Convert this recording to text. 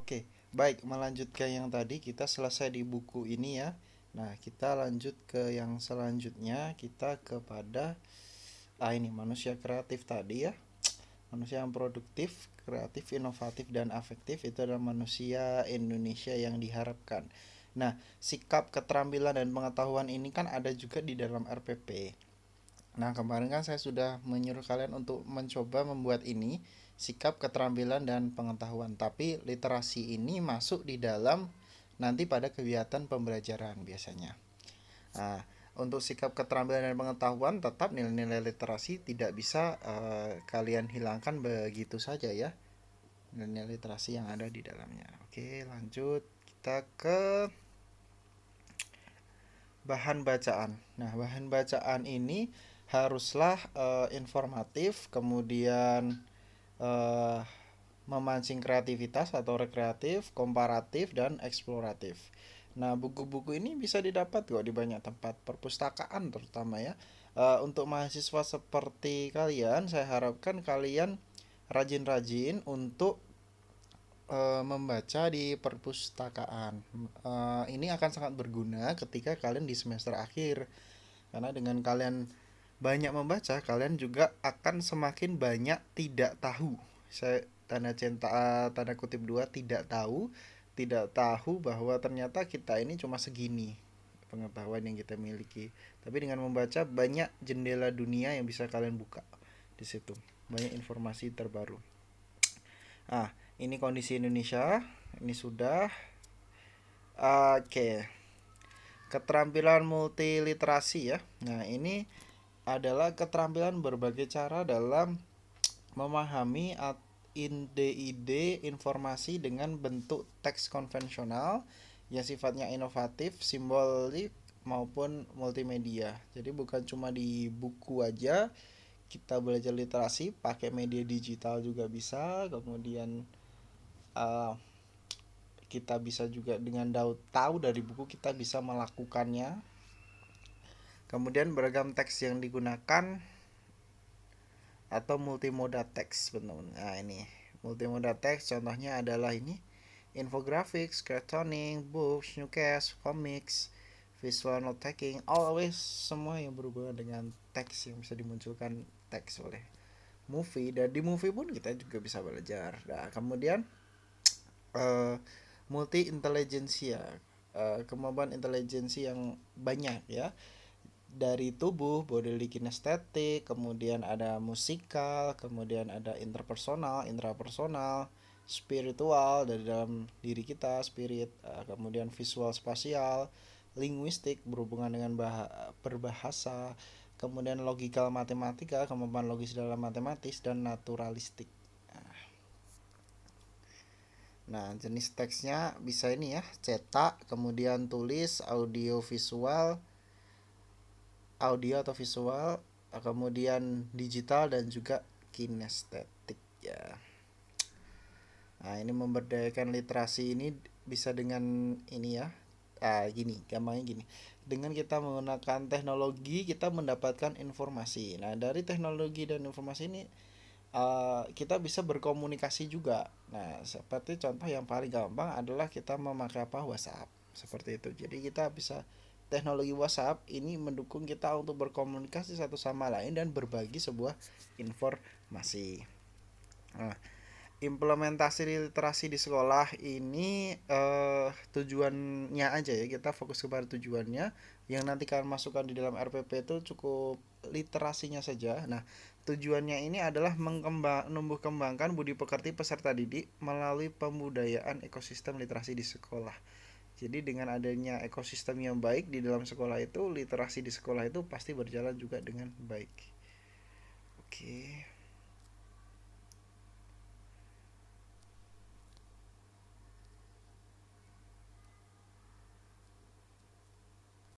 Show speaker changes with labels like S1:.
S1: Oke, baik, melanjutkan yang tadi kita selesai di buku ini ya. Nah, kita lanjut ke yang selanjutnya, kita kepada ini manusia kreatif tadi ya. Manusia yang produktif, kreatif, inovatif dan afektif itu adalah manusia Indonesia yang diharapkan. Nah, sikap keterampilan dan pengetahuan ini kan ada juga di dalam RPP. Nah, kemarin kan saya sudah menyuruh kalian untuk mencoba membuat ini, sikap, keterampilan, dan pengetahuan. Tapi literasi ini masuk di dalam nanti pada kegiatan pembelajaran biasanya. Nah, untuk sikap, keterampilan, dan pengetahuan tetap nilai-nilai literasi tidak bisa kalian hilangkan begitu saja ya. Nilai literasi yang ada di dalamnya. Oke, lanjut kita ke bahan bacaan. Nah, bahan bacaan ini haruslah informatif, kemudian eh, memancing kreativitas atau rekreatif, komparatif, dan eksploratif. Nah, buku-buku ini bisa didapat kok di banyak tempat perpustakaan terutama ya. Untuk mahasiswa seperti kalian, saya harapkan kalian rajin-rajin untuk membaca di perpustakaan. Ini akan sangat berguna ketika kalian di semester akhir, karena dengan kalian banyak membaca, kalian juga akan semakin banyak tidak tahu. Saya tanda kutip dua, tidak tahu bahwa ternyata kita ini cuma segini pengetahuan yang kita miliki. Tapi dengan membaca banyak jendela dunia yang bisa kalian buka di situ. Banyak informasi terbaru. Ah, ini kondisi Indonesia. Ini sudah. Oke. Keterampilan multiliterasi ya. Nah, ini adalah keterampilan berbagai cara dalam memahami ide-ide informasi dengan bentuk teks konvensional yang sifatnya inovatif, simbolik maupun multimedia. Jadi bukan cuma di buku aja kita belajar literasi, pakai media digital juga bisa. Kemudian uh, kita bisa juga dengan tahu dari buku kita bisa melakukannya. Kemudian beragam teks yang digunakan atau multimoda teks benar. Nah, ini multimoda teks contohnya adalah ini infographics, cartooning, books, newscast, comics, visual note taking, always semua yang berhubungan dengan teks yang bisa dimunculkan teks oleh movie. Dan di movie pun kita juga bisa belajar. Nah, kemudian multi intelijensia, kemampuan intelijensi yang banyak ya, dari tubuh, bodily kinestetik, kemudian ada musikal, kemudian ada interpersonal, intrapersonal, spiritual dari dalam diri kita, spirit, kemudian visual spasial, linguistik berhubungan dengan berbahasa, kemudian logikal matematika, kemampuan logis dalam matematis, dan naturalistik. Nah, jenis teksnya bisa ini ya, cetak, kemudian tulis, audio atau visual, kemudian digital dan juga kinestetik ya. Nah, ini memberdayakan literasi ini bisa dengan ini ya. Gini, gampangnya gini. Dengan kita menggunakan teknologi, kita mendapatkan informasi. Nah, dari teknologi dan informasi ini kita bisa berkomunikasi juga. Nah, seperti contoh yang paling gampang adalah kita memakai WhatsApp. Seperti itu. Jadi kita bisa teknologi WhatsApp ini mendukung kita untuk berkomunikasi satu sama lain dan berbagi sebuah informasi. Nah, implementasi literasi di sekolah ini tujuannya aja ya, kita fokus kepada tujuannya. Yang nanti kalian masukkan di dalam RPP itu cukup literasinya saja. Nah, tujuannya ini adalah menumbuh kembangkan budi pekerti peserta didik melalui pembudayaan ekosistem literasi di sekolah. Jadi dengan adanya ekosistem yang baik di dalam sekolah itu, literasi di sekolah itu pasti berjalan juga dengan baik. Oke.